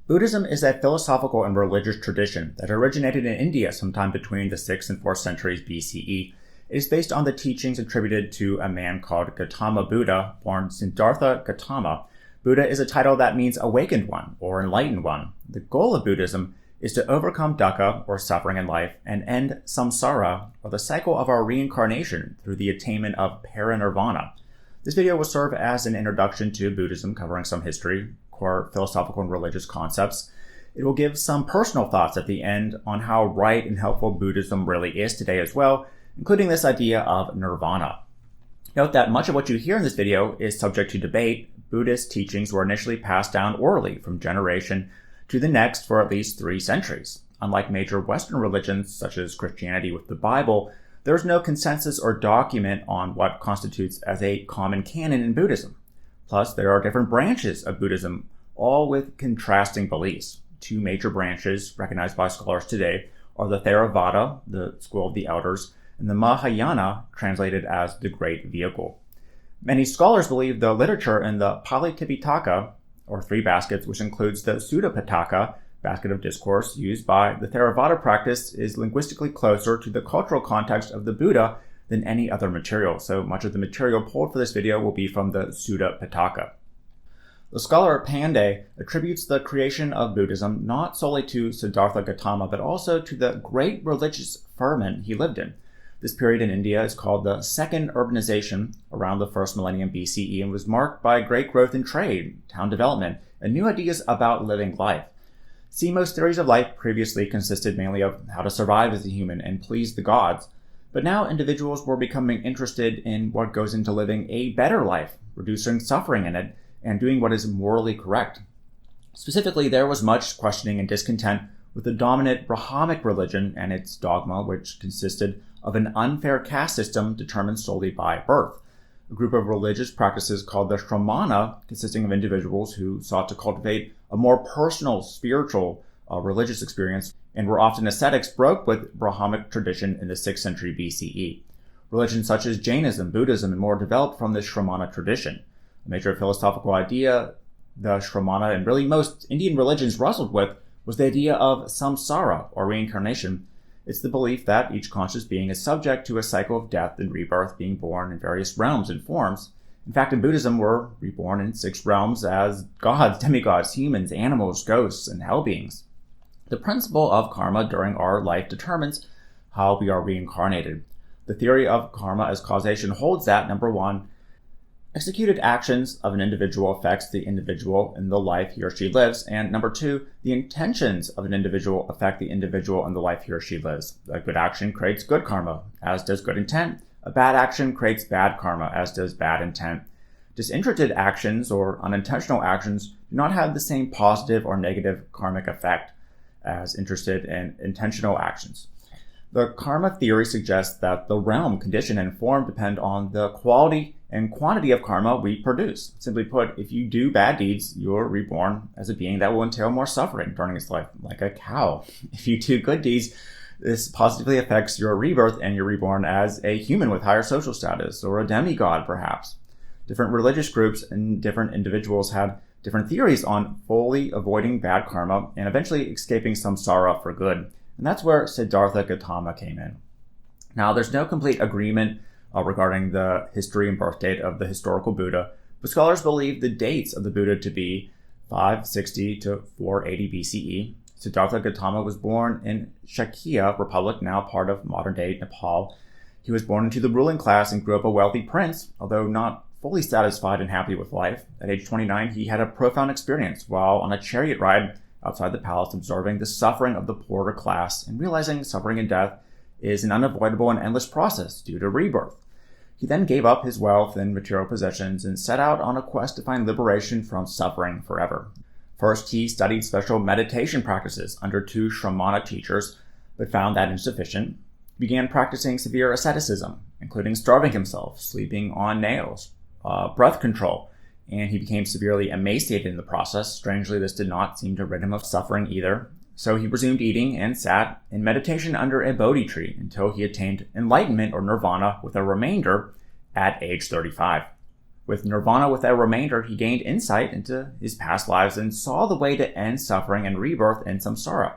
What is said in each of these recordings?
Buddhism is a philosophical and religious tradition that originated in India sometime between the 6th and 4th centuries BCE. It is based on the teachings attributed to a man called Guatama Buddah, born Siddhārtha Gautama. Buddha is a title that means awakened one or enlightened one. The goal of Buddhism is to overcome dukkha, or suffering in life, and end samsara, or the cycle of our reincarnation, through the attainment of parinirvana. This video will serve as an introduction to Buddhism, covering some history, core philosophical and religious concepts. It will give some personal thoughts at the end on how right and helpful Buddhism really is today as well, including this idea of nirvana. Note that much of what you hear in this video is subject to debate. Buddhist teachings were initially passed down orally from generation to the next for at least 3 centuries. Unlike major Western religions, such as Christianity with the Bible, there is no consensus or document on what constitutes as a common canon in Buddhism. Plus, there are different branches of Buddhism, all with contrasting beliefs. 2 major branches recognized by scholars today are the Theravāda, the school of the elders, and the Mahāyāna, translated as the Great Vehicle. Many scholars believe the literature in the Pali Tipitaka, or 3 baskets, which includes the Sutta Pitaka, basket of discourse used by the Theravāda practice, is linguistically closer to the cultural context of the Buddha than any other material. So much of the material pulled for this video will be from the Sutta Pitaka. The scholar Pandey attributes the creation of Buddhism not solely to Siddhārtha Gautama, but also to the great religious ferment he lived in. This period in India is called the Second Urbanization, around the 1st millennium BCE, and was marked by great growth in trade, town development, and new ideas about living life. See, most theories of life previously consisted mainly of how to survive as a human and please the gods, but now individuals were becoming interested in what goes into living a better life, reducing suffering in it, and doing what is morally correct. Specifically, there was much questioning and discontent with the dominant Brahmanic religion and its dogma, which consisted of an unfair caste system determined solely by birth. A group of religious practices called the Śramaṇa, consisting of individuals who sought to cultivate a more personal, spiritual, religious experience, and were often ascetics, broke with Brahmanic tradition in the 6th century BCE. Religions such as Jainism, Buddhism, and more developed from the Śramaṇa tradition. A major philosophical idea the Śramaṇa and really most Indian religions wrestled with was the idea of samsara, or reincarnation. It's the belief that each conscious being is subject to a cycle of death and rebirth, being born in various realms and forms. In fact, in Buddhism, we're reborn in 6 realms as gods, demigods, humans, animals, ghosts, and hell beings. The principle of karma during our life determines how we are reincarnated. The theory of karma as causation holds that, number 1, executed actions of an individual affects the individual in the life he or she lives, and number 2, the intentions of an individual affect the individual in the life he or she lives. A good action creates good karma, as does good intent. A bad action creates bad karma, as does bad intent. Disinterested actions or unintentional actions do not have the same positive or negative karmic effect as interested and intentional actions. The karma theory suggests that the realm, condition, and form depend on the quality and quantity of karma we produce. Simply put, if you do bad deeds, you're reborn as a being that will entail more suffering during its life, like a cow. If you do good deeds, this positively affects your rebirth, and you're reborn as a human with higher social status, or a demigod perhaps. Different religious groups and different individuals had different theories on fully avoiding bad karma and eventually escaping samsara for good. And that's where Siddhārtha Gautama came in. Now, there's no complete agreement regarding the history and birth date of the historical Buddha, but scholars believe the dates of the Buddha to be 560 to 480 BCE. Siddhārtha Gautama was born in Shakya Republic, now part of modern-day Nepal. He was born into the ruling class and grew up a wealthy prince, although not fully satisfied and happy with life. At age 29, he had a profound experience while on a chariot ride outside the palace, observing the suffering of the poorer class and realizing suffering and death is an unavoidable and endless process due to rebirth. He then gave up his wealth and material possessions and set out on a quest to find liberation from suffering forever. First, he studied special meditation practices under 2 Śramaṇa teachers, but found that insufficient. He began practicing severe asceticism, including starving himself, sleeping on nails, breath control, and he became severely emaciated in the process. Strangely, this did not seem to rid him of suffering either. So he resumed eating and sat in meditation under a Bodhi tree until he attained enlightenment or nirvana, with a remainder at age 35. With nirvana without a remainder, he gained insight into his past lives and saw the way to end suffering and rebirth in samsara.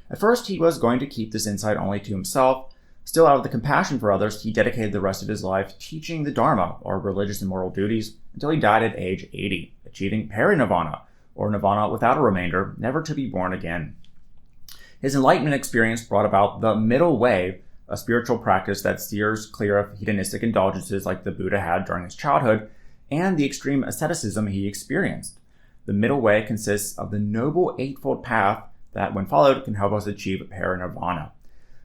At first, he was going to keep this insight only to himself. Still, out of the compassion for others, he dedicated the rest of his life teaching the Dharma, or religious and moral duties, until he died at age 80, achieving parinirvana, or nirvana without a remainder, never to be born again. His enlightenment experience brought about the middle way, a spiritual practice that steers clear of hedonistic indulgences like the Buddha had during his childhood, and the extreme asceticism he experienced. The middle way consists of the noble Eightfold path that, when followed, can help us achieve parinirvana.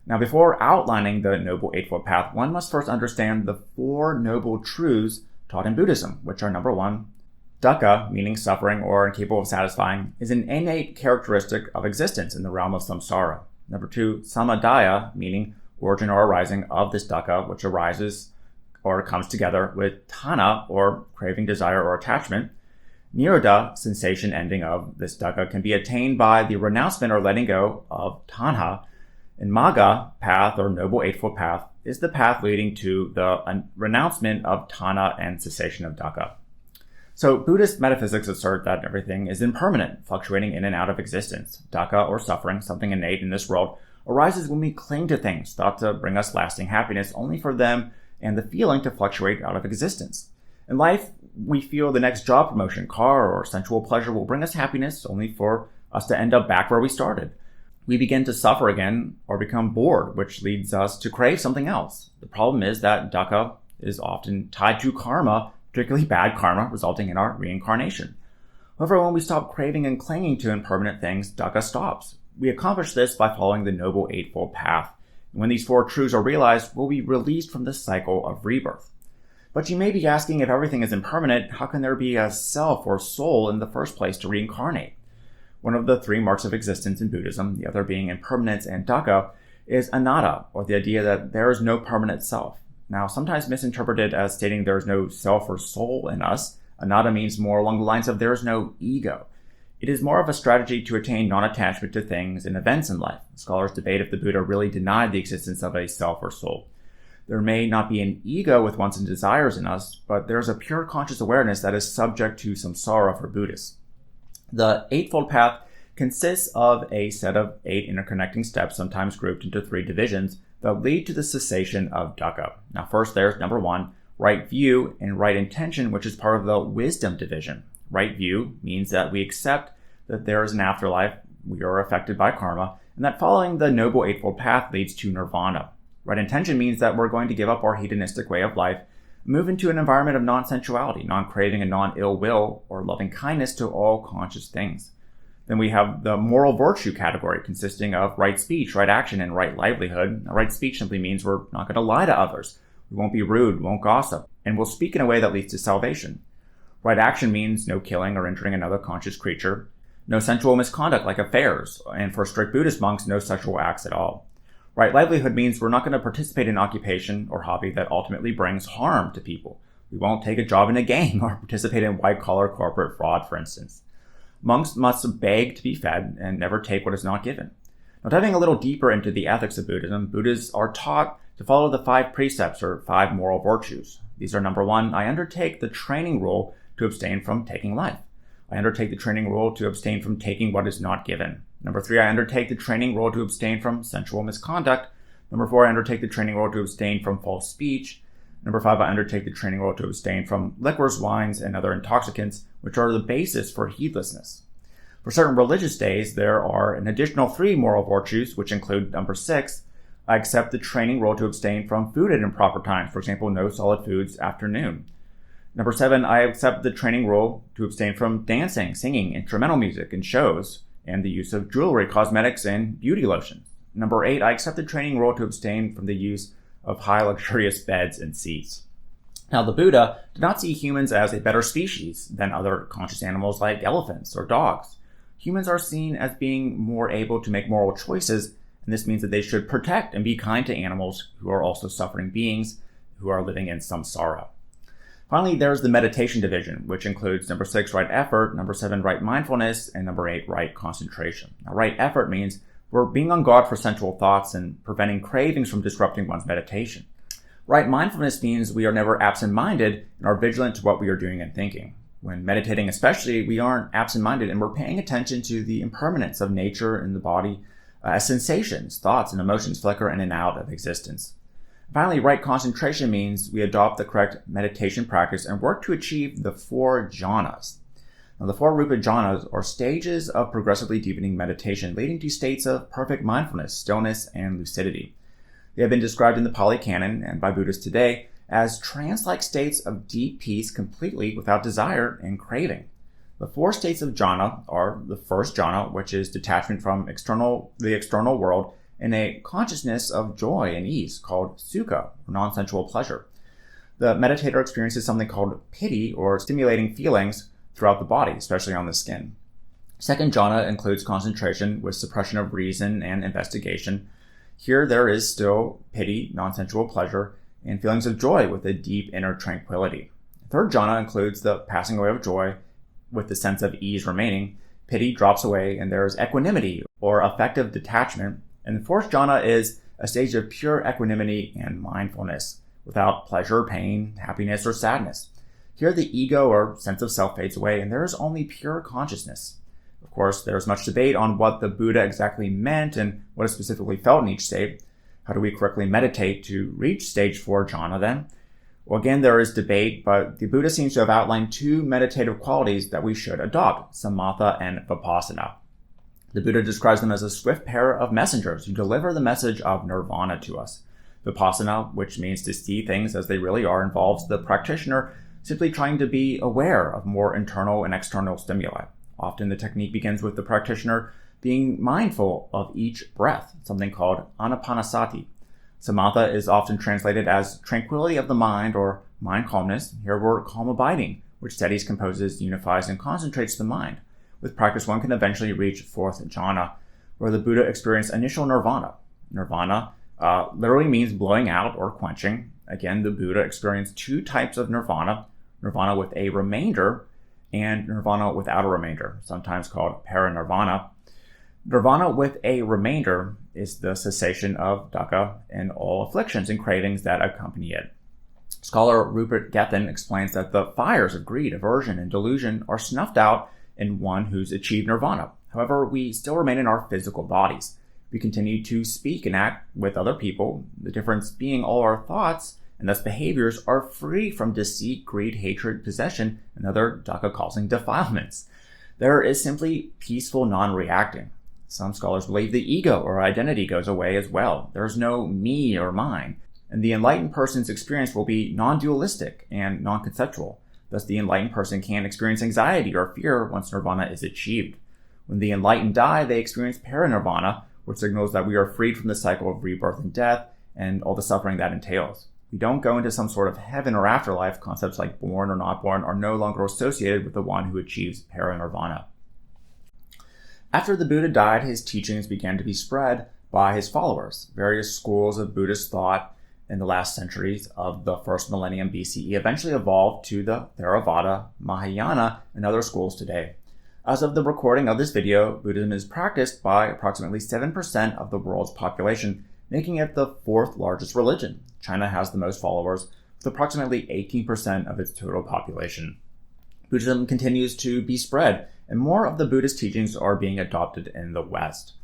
Now, before outlining the Noble Eightfold Path, one must first understand the four noble truths taught in Buddhism, which are number 1, dukkha, meaning suffering or incapable of satisfying, is an innate characteristic of existence in the realm of samsara. Number 2, samadaya, meaning origin or arising of this dukkha, which arises or comes together with tanha, or craving, desire, or attachment. Nirodha, sensation ending of this dukkha, can be attained by the renouncement or letting go of tanha. And Magga, path or Noble Eightfold Path, is the path leading to the renouncement of tanha and cessation of dukkha. So Buddhist metaphysics assert that everything is impermanent, fluctuating in and out of existence. Dukkha, or suffering, something innate in this world, arises when we cling to things thought to bring us lasting happiness, only for them and the feeling to fluctuate out of existence. In life, we feel the next job promotion, car, or sensual pleasure will bring us happiness, only for us to end up back where we started. We begin to suffer again or become bored, which leads us to crave something else. The problem is that dukkha is often tied to karma, particularly bad karma, resulting in our reincarnation. However, when we stop craving and clinging to impermanent things, dukkha stops. We accomplish this by following the Noble Eightfold Path. And when these four truths are realized, we'll be released from the cycle of rebirth. But you may be asking, if everything is impermanent, how can there be a self or soul in the first place to reincarnate? One of the 3 marks of existence in Buddhism, the other being impermanence and dukkha, is anatta, or the idea that there is no permanent self. Now, sometimes misinterpreted as stating there is no self or soul in us, anatta means more along the lines of there is no ego. It is more of a strategy to attain non-attachment to things and events in life. Scholars debate if the Buddha really denied the existence of a self or soul. There may not be an ego with wants and desires in us, but there is a pure conscious awareness that is subject to samsara for Buddhists. The Eightfold Path consists of a set of 8 interconnecting steps, sometimes grouped into 3 divisions, that lead to the cessation of dukkha. Now, first there's number 1, right view and right intention, which is part of the wisdom division. Right view means that we accept that there is an afterlife, we are affected by karma, and that following the Noble Eightfold Path leads to nirvana. Right intention means that we're going to give up our hedonistic way of life, move into an environment of non-sensuality, non-craving, and non-ill will, or loving kindness to all conscious things. Then we have the moral virtue category, consisting of right speech, right action, and right livelihood. Now, right speech simply means we're not going to lie to others. We won't be rude, won't gossip, and we'll speak in a way that leads to salvation. Right action means no killing or injuring another conscious creature, no sensual misconduct like affairs, and for strict Buddhist monks, no sexual acts at all. Right livelihood means we're not going to participate in occupation or hobby that ultimately brings harm to people. We won't take a job in a gang or participate in white-collar corporate fraud, for instance. Monks must beg to be fed and never take what is not given. Now, diving a little deeper into the ethics of Buddhism, Buddhists are taught to follow the 5 precepts or 5 moral virtues. These are number 1, I undertake the training rule to abstain from taking life. I undertake the training rule to abstain from taking what is not given. Number 3, I undertake the training rule to abstain from sensual misconduct. Number 4, I undertake the training rule to abstain from false speech. Number 5, I undertake the training rule to abstain from liquors, wines, and other intoxicants, which are the basis for heedlessness. For certain religious days, there are an additional 3 moral virtues, which include number 6, I accept the training rule to abstain from food at improper times. For example, no solid foods after noon. Number 7, I accept the training rule to abstain from dancing, singing, instrumental music, and shows, and the use of jewelry, cosmetics, and beauty lotions. Number 8, I accept the training rule to abstain from the use of high luxurious beds and seats. Now, the Buddha did not see humans as a better species than other conscious animals like elephants or dogs. Humans are seen as being more able to make moral choices, and this means that they should protect and be kind to animals who are also suffering beings who are living in samsara. Finally, there's the meditation division, which includes number 6, right effort, number 7, right mindfulness, and number 8, right concentration. Now, right effort means we're being on guard for sensual thoughts and preventing cravings from disrupting one's meditation. Right mindfulness means we are never absent-minded and are vigilant to what we are doing and thinking. When meditating especially, we aren't absent-minded and we're paying attention to the impermanence of nature and the body as sensations, thoughts, and emotions flicker in and out of existence. Finally, right concentration means we adopt the correct meditation practice and work to achieve the Four Jhanas. Now, the Four Rupa Jhanas are stages of progressively deepening meditation, leading to states of perfect mindfulness, stillness, and lucidity. They have been described in the Pali Canon and by Buddhists today as trance-like states of deep peace completely without desire and craving. The four states of jhana are the first jhana, which is detachment from the external world, and a consciousness of joy and ease called sukha, or non-sensual pleasure. The meditator experiences something called piti, or stimulating feelings throughout the body, especially on the skin. Second jhana includes concentration with suppression of reason and investigation. Here there is still piti, non-sensual pleasure, and feelings of joy with a deep inner tranquility. Third jhana includes the passing away of joy with the sense of ease remaining. Piti drops away and there is equanimity or affective detachment. And the fourth jhana is a stage of pure equanimity and mindfulness without pleasure, pain, happiness, or sadness. Here the ego or sense of self fades away and there is only pure consciousness. Of course, there is much debate on what the Buddha exactly meant and what is specifically felt in each state. How do we correctly meditate to reach stage 4 jhana then? Well, again, there is debate, but the Buddha seems to have outlined two meditative qualities that we should adopt, samatha and vipassana. The Buddha describes them as a swift pair of messengers who deliver the message of nirvana to us. Vipassana, which means to see things as they really are, involves the practitioner simply trying to be aware of more internal and external stimuli. Often the technique begins with the practitioner being mindful of each breath, something called anapanasati. Samatha is often translated as tranquility of the mind or mind calmness. Here we're calm abiding, which steadies, composes, unifies, and concentrates the mind. With practice, one can eventually reach fourth jhana, where the Buddha experienced initial nirvana. Nirvana literally means blowing out or quenching. Again, the Buddha experienced two types of nirvana with a remainder and nirvana without a remainder, sometimes called parinirvana. Nirvana with a remainder is the cessation of dukkha and all afflictions and cravings that accompany it. Scholar Rupert Gethin explains that the fires of greed, aversion, and delusion are snuffed out in one who's achieved nirvana. However, we still remain in our physical bodies. We continue to speak and act with other people, the difference being all our thoughts and thus behaviors are free from deceit, greed, hatred, possession, and other dukkha-causing defilements. There is simply peaceful non-reacting. Some scholars believe the ego or identity goes away as well. There's no me or mine, and the enlightened person's experience will be non-dualistic and non-conceptual. Thus, the enlightened person can't experience anxiety or fear once nirvana is achieved. When the enlightened die, they experience parinirvana, which signals that we are freed from the cycle of rebirth and death and all the suffering that entails. We don't go into some sort of heaven or afterlife. Concepts like born or not born are no longer associated with the one who achieves parinirvana. After the Buddha died, his teachings began to be spread by his followers. Various schools of Buddhist thought in the last centuries of the first millennium BCE eventually evolved to the Theravāda, Mahāyāna, and other schools today. As of the recording of this video, Buddhism is practiced by approximately 7% of the world's population, making it the fourth largest religion. China has the most followers, with approximately 18% of its total population. Buddhism continues to be spread, and more of the Buddhist teachings are being adopted in the West.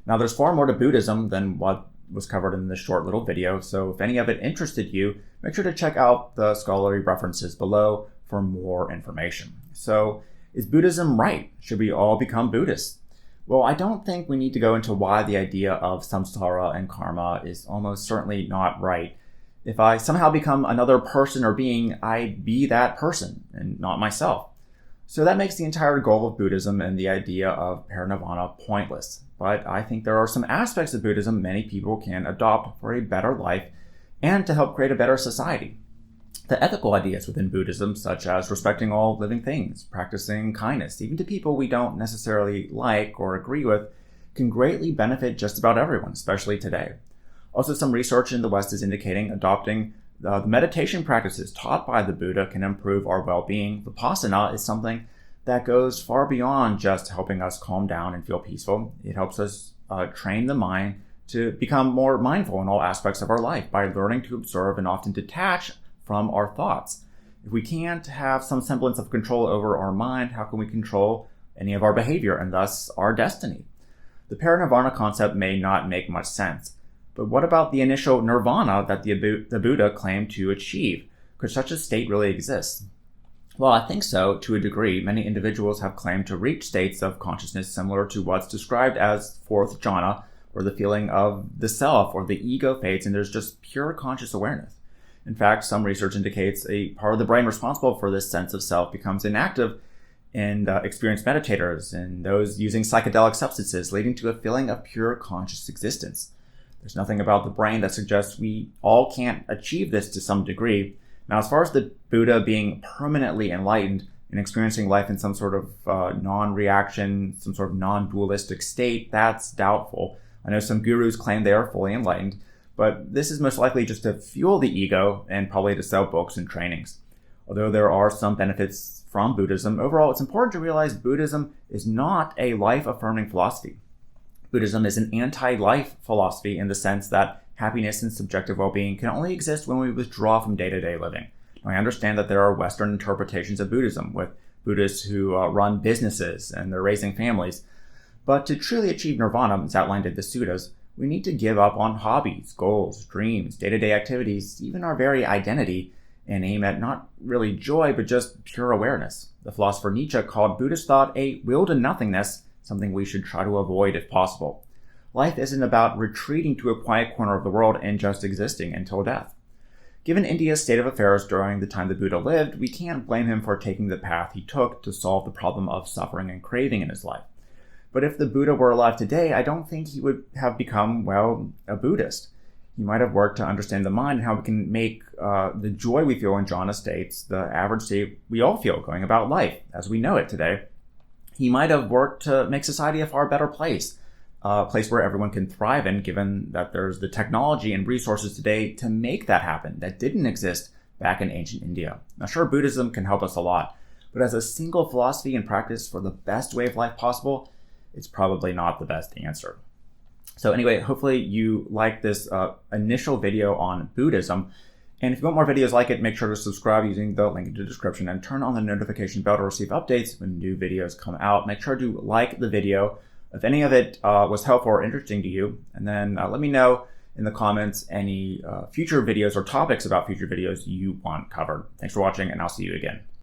Now, there's far more to Buddhism than what was covered in this short little video, so if any of it interested you, make sure to check out the scholarly references below for more information. So, is Buddhism right? Should we all become Buddhists? Well, I don't think we need to go into why the idea of samsara and karma is almost certainly not right. If I somehow become another person or being, I be that person and not myself. So that makes the entire goal of Buddhism and the idea of parinirvana pointless. But I think there are some aspects of Buddhism many people can adopt for a better life and to help create a better society. The ethical ideas within Buddhism, such as respecting all living things, practicing kindness, even to people we don't necessarily like or agree with, can greatly benefit just about everyone, especially today. Also, some research in the West is indicating adopting the meditation practices taught by the Buddha can improve our well-being. Vipassana is something that goes far beyond just helping us calm down and feel peaceful. It helps us train the mind to become more mindful in all aspects of our life by learning to observe and often detach from our thoughts. If we can't have some semblance of control over our mind, how can we control any of our behavior and thus our destiny? The parinirvana concept may not make much sense, but what about the initial nirvana that the Buddha claimed to achieve? Could such a state really exist? Well, I think so, to a degree. Many individuals have claimed to reach states of consciousness similar to what's described as fourth jhana, where the feeling of the self or the ego fades and there's just pure conscious awareness. In fact, some research indicates a part of the brain responsible for this sense of self becomes inactive in experienced meditators and those using psychedelic substances, leading to a feeling of pure conscious existence. There's nothing about the brain that suggests we all can't achieve this to some degree. Now, as far as the Buddha being permanently enlightened and experiencing life in some sort of non-reaction, some sort of non-dualistic state, that's doubtful. I know some gurus claim they are fully enlightened, but this is most likely just to fuel the ego and probably to sell books and trainings. Although there are some benefits from Buddhism, overall it's important to realize Buddhism is not a life-affirming philosophy. Buddhism is an anti-life philosophy in the sense that happiness and subjective well-being can only exist when we withdraw from day-to-day living. Now, I understand that there are Western interpretations of Buddhism with Buddhists who run businesses and they're raising families. But to truly achieve nirvana, as outlined in the suttas, we need to give up on hobbies, goals, dreams, day-to-day activities, even our very identity, and aim at not really joy, but just pure awareness. The philosopher Nietzsche called Buddhist thought a will to nothingness, something we should try to avoid if possible. Life isn't about retreating to a quiet corner of the world and just existing until death. Given India's state of affairs during the time the Buddha lived, we can't blame him for taking the path he took to solve the problem of suffering and craving in his life. But if the Buddha were alive today, I don't think he would have become, well, a Buddhist. He might have worked to understand the mind and how we can make the joy we feel in jhana states the average state we all feel going about life as we know it today. He might have worked to make society a far better place, a place where everyone can thrive in, given that there's the technology and resources today to make that happen that didn't exist back in ancient India. Now, sure, Buddhism can help us a lot, but as a single philosophy and practice for the best way of life possible, it's probably not the best answer. So anyway, hopefully you like this initial video on Buddhism. And if you want more videos like it, make sure to subscribe using the link in the description and turn on the notification bell to receive updates when new videos come out. Make sure to like the video if any of it was helpful or interesting to you. And then let me know in the comments any future videos or topics about future videos you want covered. Thanks for watching, and I'll see you again.